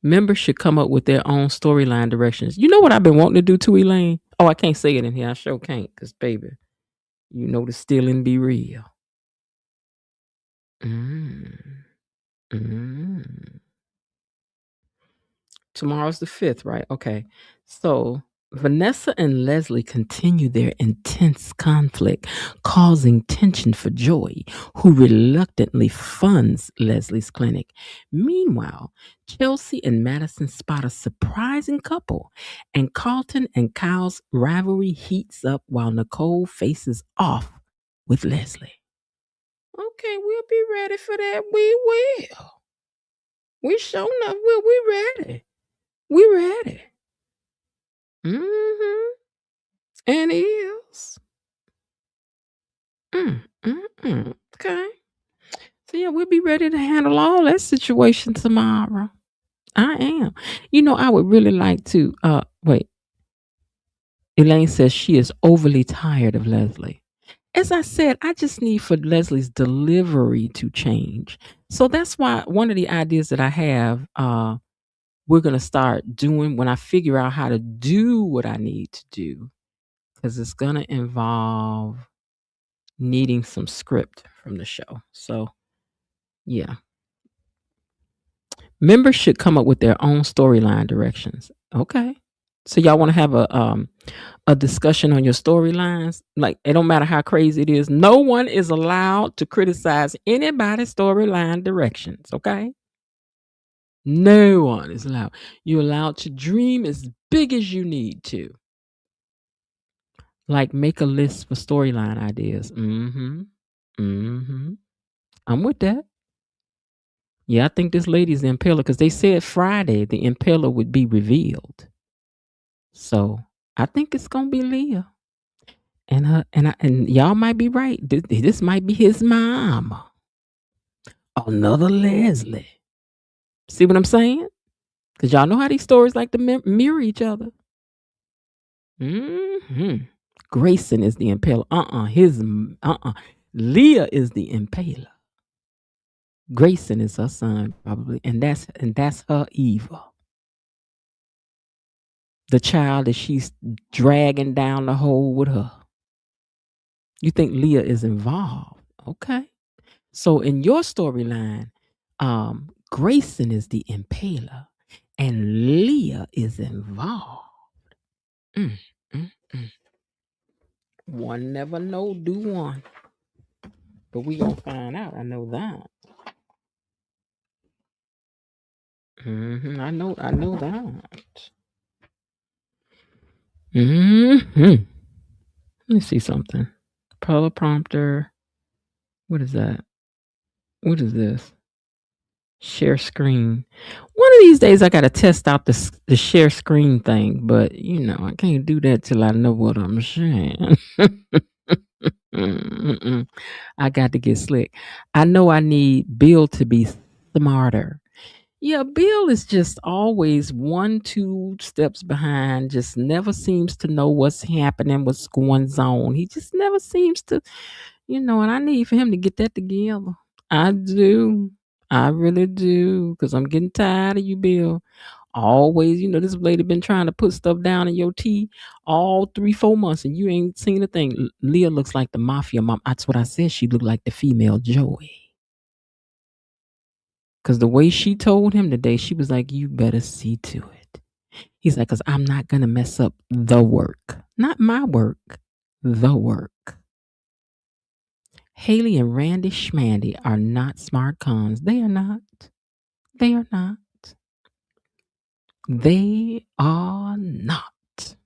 Members should come up with their own storyline directions. You know what I've been wanting to do too, Elaine? Oh, I can't say it in here. I sure can't, because, baby, the stealing be real. Tomorrow's the 5th, right? Okay. So Vanessa and Leslie continue their intense conflict, causing tension for Joy, who reluctantly funds Leslie's clinic. Meanwhile, Chelsea and Madison spot a surprising couple, and Carlton and Kyle's rivalry heats up while Nicole faces off with Leslie. Okay, we'll be ready for that. We will. We sure enough will. We ready. We ready. And is. Okay. So yeah, we'll be ready to handle all that situation tomorrow. I am. I would really like to wait. Elaine says she is overly tired of Leslie. As I said, I just need for Leslie's delivery to change. So that's why one of the ideas that I have we're going to start doing when I figure out how to do what I need to do, because it's going to involve needing some script from the show. So, yeah. Members should come up with their own storyline directions. Okay. So y'all want to have a discussion on your storylines? Like, it don't matter how crazy it is. No one is allowed to criticize anybody's storyline directions. Okay. No one is allowed. You're allowed to dream as big as you need to. Like, make a list for storyline ideas. I'm with that. Yeah, I think this lady's the impaler, because they said Friday the impaler would be revealed. So I think it's gonna be Leah. And y'all might be right. This might be his mom. Another Leslie. See what I'm saying? Because y'all know how these stories like to mirror each other. Grayson is the impaler. Leah is the impaler. Grayson is her son, probably, and that's her evil. The child that she's dragging down the hole with her. You think Leah is involved? Okay. So in your storyline, Grayson is the impaler, and Leah is involved. One never know, do one. But we gonna find out. I know that. I know that. Let me see something. Teleprompter. What is that? What is this? Share screen. One of these days I gotta test out the share screen thing, but I can't do that till I know what I'm saying. I got to get slick. I know I need Bill to be smarter. Yeah, Bill is just always 1, 2 steps behind, just never seems to know what's happening, what's going on. He just never seems to, and I need for him to get that together. I do. I really do. Because I'm getting tired of you, Bill. Always, this lady been trying to put stuff down in your tea all 3-4 months and you ain't seen a thing. Leah looks like the mafia mom. That's what I said. She looked like the female Joey. Because the way she told him today, she was like, you better see to it. He's like, because I'm not going to mess up the work. Not my work, the work. Haley and Randy Schmandy are not smart cons. They are not. They are not. They are not.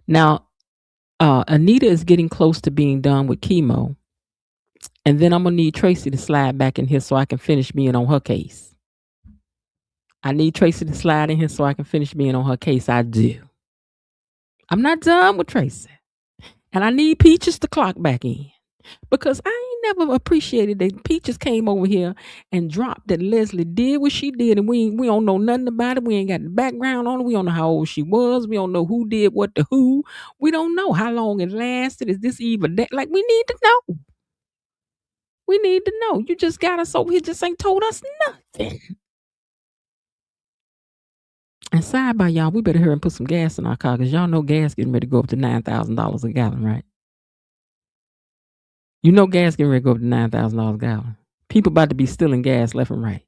Now, Anita is getting close to being done with chemo. And then I'm going to need Tracy to slide back in here so I can finish being on her case. I need Tracy to slide in here so I can finish being on her case. I do. I'm not done with Tracy. And I need Peaches to clock back in. Because I ain't never appreciated that Peaches came over here and dropped that Leslie did what she did. And we don't know nothing about it. We ain't got the background on it. We don't know how old she was. We don't know who did what to who. We don't know how long it lasted. Is this even that? Like, we need to know. We need to know. You just got us over here, just ain't told us nothing. And side by y'all, we better hurry and put some gas in our car because y'all know gas getting ready to go up to $9,000 a gallon, right? You know gas getting ready to go up to $9,000 a gallon. People about to be stealing gas left and right.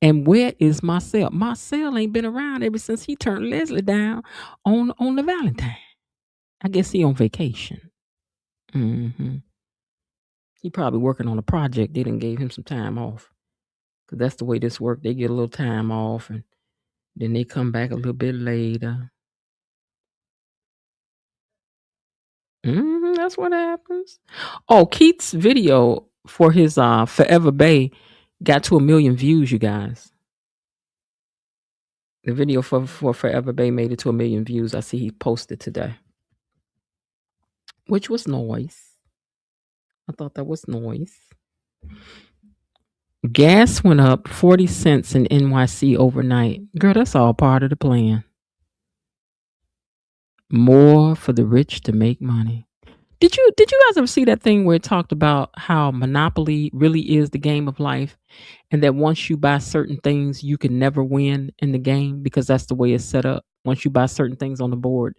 And where is Marcel? Marcel ain't been around ever since he turned Leslie down on the Valentine. I guess he on vacation. He probably working on a project. They done gave him some time off. Because that's the way this work. They get a little time off and then they come back a little bit later. That's what happens. Oh, Keith's video for his Forever Bay got to 1 million views, you guys. The video for Forever Bay made it to 1 million views. I see he posted today. Which was noise. I thought that was noise. Gas went up 40 cents in NYC overnight. Girl, that's all part of the plan. More for the rich to make money. Did you guys ever see that thing where it talked about how Monopoly really is the game of life and that once you buy certain things, you can never win in the game because that's the way it's set up. Once you buy certain things on the board,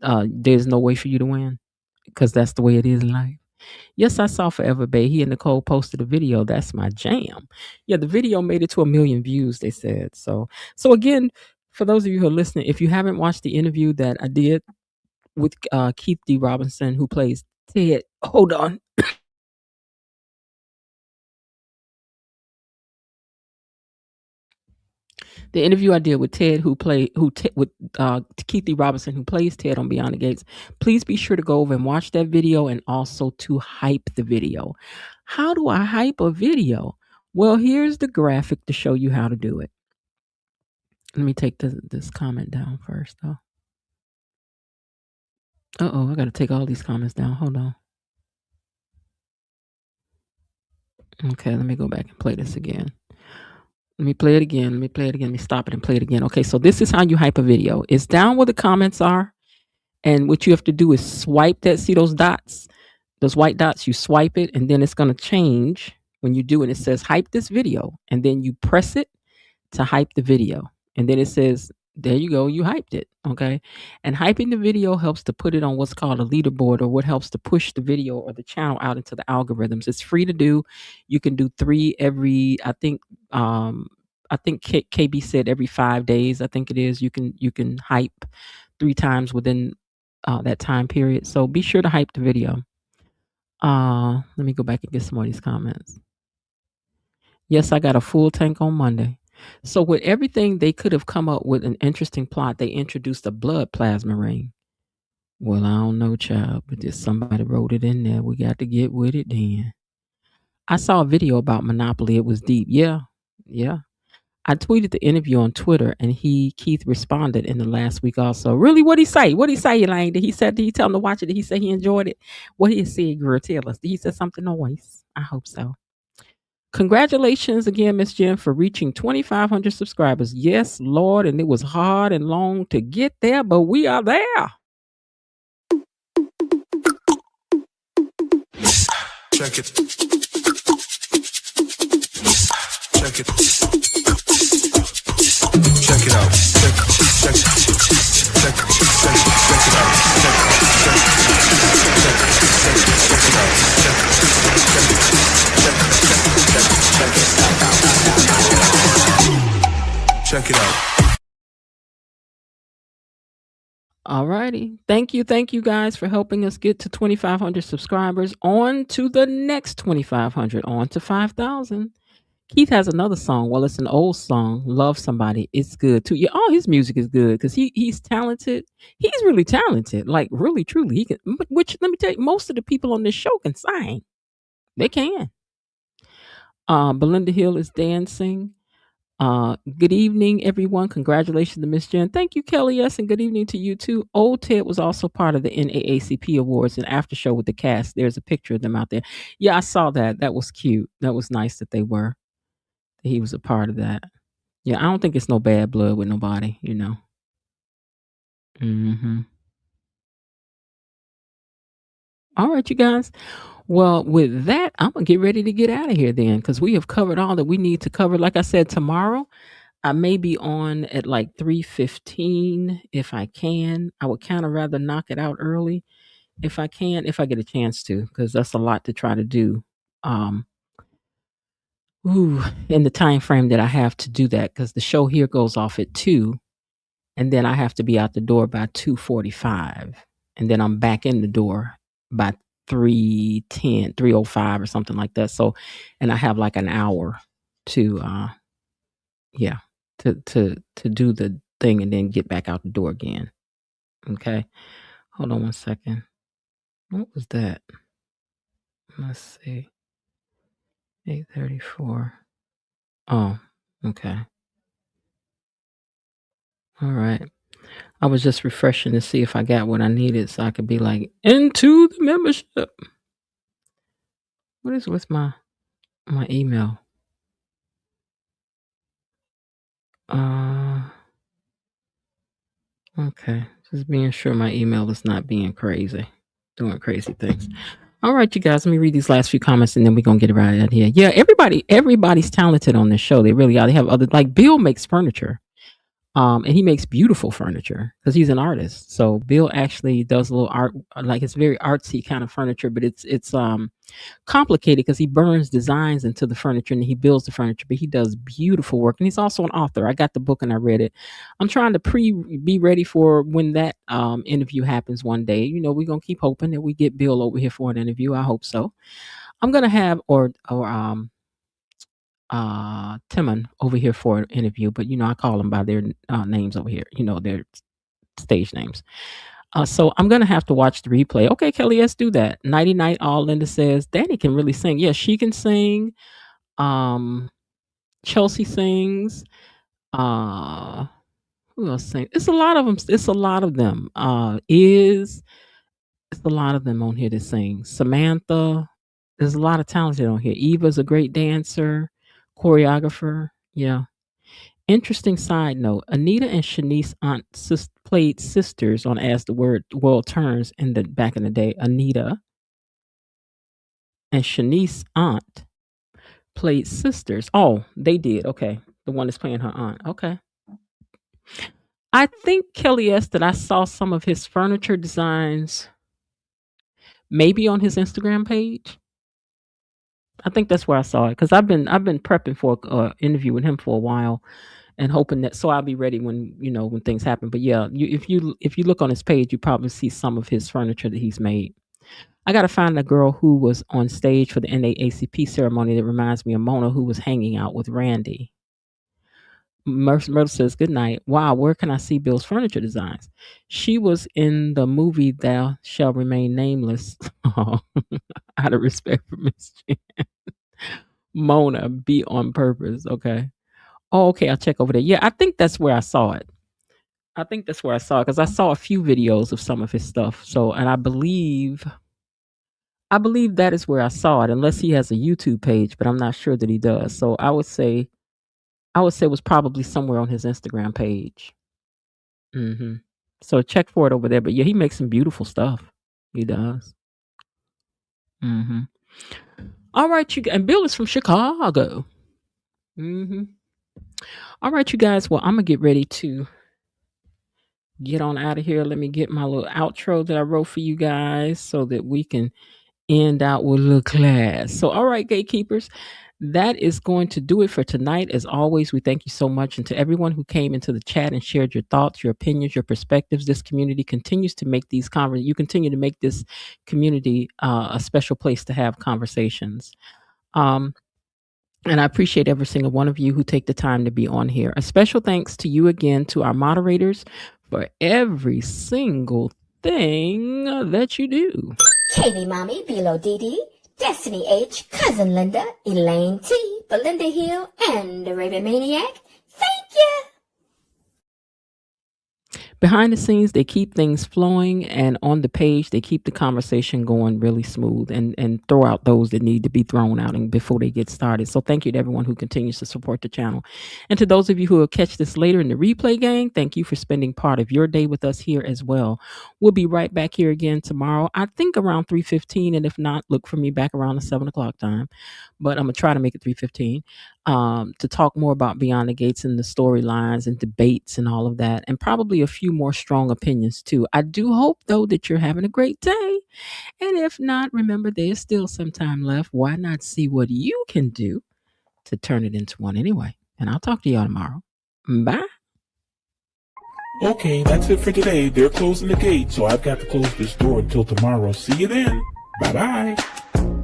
there's no way for you to win because that's the way it is in life. Yes, I saw Forever Bay. He and Nicole posted a video. That's my jam. Yeah, the video made it to 1 million views, they said. So again, for those of you who are listening, if you haven't watched the interview that I did with Keith D. Robinson, who plays Ted. Hold on. The interview I did with Ted, with Keith D. Robinson, who plays Ted on Beyond the Gates. Please be sure to go over and watch that video and also to hype the video. How do I hype a video? Well, here's the graphic to show you how to do it. Let me take this comment down first, though. I got to take all these comments down. Hold on. Okay, let me go back and play this again. Let me play it again. Let me stop it and play it again. Okay, so this is how you hype a video. It's down where the comments are. And what you have to do is swipe that. See those dots? Those white dots, you swipe it, and then it's going to change when you do it. It says hype this video. And then you press it to hype the video. And then it says, there you go, you hyped it. Okay. And hyping the video helps to put it on what's called a leaderboard, or what helps to push the video or the channel out into the algorithms. It's free to do. You can do 3 every, I think KB said every 5 days. I think it is. You can hype 3 times within that time period. So be sure to hype the video. Let me go back and get some more of these comments. Yes, I got a full tank on Monday. So with everything, they could have come up with an interesting plot. They introduced a blood plasma ring. Well, I don't know, child, but just somebody wrote it in there. We got to get with it then. I saw a video about Monopoly. It was deep. Yeah. I tweeted the interview on Twitter, and Keith responded in the last week also. Really, what'd he say? What'd he say, Elaine? Did he tell him to watch it? Did he say he enjoyed it? What did he say, girl? Tell us. Did he say something nice? I hope so. Congratulations again, Miss Jen, for reaching 2,500 subscribers. Yes, Lord, and it was hard and long to get there, but we are there. Check it. Check it. Check it out. Check it out. All righty. Thank you guys for helping us get to 2,500 subscribers. On to the next 2,500, on to 5,000. Keith has another song. Well, it's an old song, Love Somebody. It's good too. Yeah, all his music is good because he's talented. He's really talented, like really, truly. He can, which let me tell you, most of the people on this show can sing. They can. Belinda Hill is dancing. Good evening, everyone. Congratulations to Miss Jen. Thank you, Kelly S. And good evening to you too. Old Ted was also part of the NAACP Awards and after show with the cast. There's a picture of them out there. Yeah, I saw that. That was cute. That was nice that they were. He was a part of that. Yeah, I don't think it's no bad blood with nobody, you know. All right, you guys. Well, with that, I'm going to get ready to get out of here then, because we have covered all that we need to cover. Like I said, tomorrow, I may be on at like 3:15 if I can. I would kind of rather knock it out early if I can, if I get a chance to, because that's a lot to try to do. In the time frame that I have to do that, because the show here goes off at 2, and then I have to be out the door by 2:45, and then I'm back in the door by 3:10, 3:05 or something like that. So, and I have like an hour to to do the thing and then get back out the door again. Okay, hold on one second. What was that? Let's see. 8:34. Oh, okay. All right. I was just refreshing to see if I got what I needed so I could be like, into the membership. What is with my email? Okay. Just being sure my email is not being crazy, doing crazy things. All right, you guys, let me read these last few comments and then we're going to get it right out here. Yeah, everybody's talented on this show. They really are. They have other, like Bill makes furniture. And he makes beautiful furniture because he's an artist. So Bill actually does a little art, like it's very artsy kind of furniture, but it's complicated because he burns designs into the furniture and he builds the furniture, but he does beautiful work. And he's also an author. I got the book and I read it. I'm trying to be ready for when that interview happens one day. You know, we're going to keep hoping that we get Bill over here for an interview. I hope so. I'm going to have, Timon over here for an interview, but you know, I call them by their names over here, you know, their stage names. So I'm gonna have to watch the replay. Okay, Kelly, let's do that. Nighty night. All Linda says, Danny can really sing. Yes, she can sing. Chelsea sings. Who else sings? It's a lot of them. It's a lot of them. It's a lot of them on here to sing. Samantha. There's a lot of talented on here. Eva's a great dancer, choreographer. Yeah. Interesting side note: Anita and Shanice aunt played sisters on As the World Turns back in the day. Anita and Shanice aunt played sisters. Oh, they did. Okay, the one that's playing her aunt. Okay. I think Kelly asked that I saw some of his furniture designs, maybe on his Instagram page. I think that's where I saw it because I've been prepping for an interview with him for a while and hoping that so I'll be ready when things happen. But yeah, if you look on his page, you probably see some of his furniture that he's made. I gotta find a girl who was on stage for the NAACP ceremony that reminds me of Mona, who was hanging out with Randy. Myrtle says, "Good night. Wow, where can I see Bill's furniture designs?" She was in the movie Thou Shall Remain Nameless. Oh, out of respect for Miss Jen. Mona, be on purpose. Okay. Oh, okay. I'll check over there. Yeah, I think that's where I saw it. I think that's where I saw it because I saw a few videos of some of his stuff. So, and I believe that is where I saw it, unless he has a YouTube page, but I'm not sure that he does. So I would say it was probably somewhere on his Instagram page. So check for it over there. But yeah, he makes some beautiful stuff. He does. All right, and Bill is from Chicago. All right, you guys. Well, I'm gonna get ready to get on out of here. Let me get my little outro that I wrote for you guys so that we can end out with a little class. So, all right, gatekeepers, that is going to do it for tonight. As always, we thank you so much. And to everyone who came into the chat and shared your thoughts, your opinions, your perspectives, this community continues to make these you continue to make this community a special place to have conversations. And I appreciate every single one of you who take the time to be on here. A special thanks to you again, to our moderators, for every single thing that you do. Katie Mommy, Bilo Dee, Destiny H, Cousin Linda, Elaine T, Belinda Hill, and the Raven Maniac. Thank you! Behind the scenes, they keep things flowing, and on the page, they keep the conversation going really smooth and throw out those that need to be thrown out and before they get started. So thank you to everyone who continues to support the channel. And to those of you who will catch this later in the replay gang, thank you for spending part of your day with us here as well. We'll be right back here again tomorrow, I think around 3:15, and if not, look for me back around the 7 o'clock time. But I'm going to try to make it 3:15. To talk more about Beyond the Gates and the storylines and debates and all of that, and probably a few more strong opinions too. I do hope, though, that you're having a great day. And if not, remember there's still some time left. Why not see what you can do to turn it into one anyway? And I'll talk to y'all tomorrow. Bye. Okay, that's it for today. They're closing the gate, so I've got to close this door until tomorrow. See you then. Bye-bye.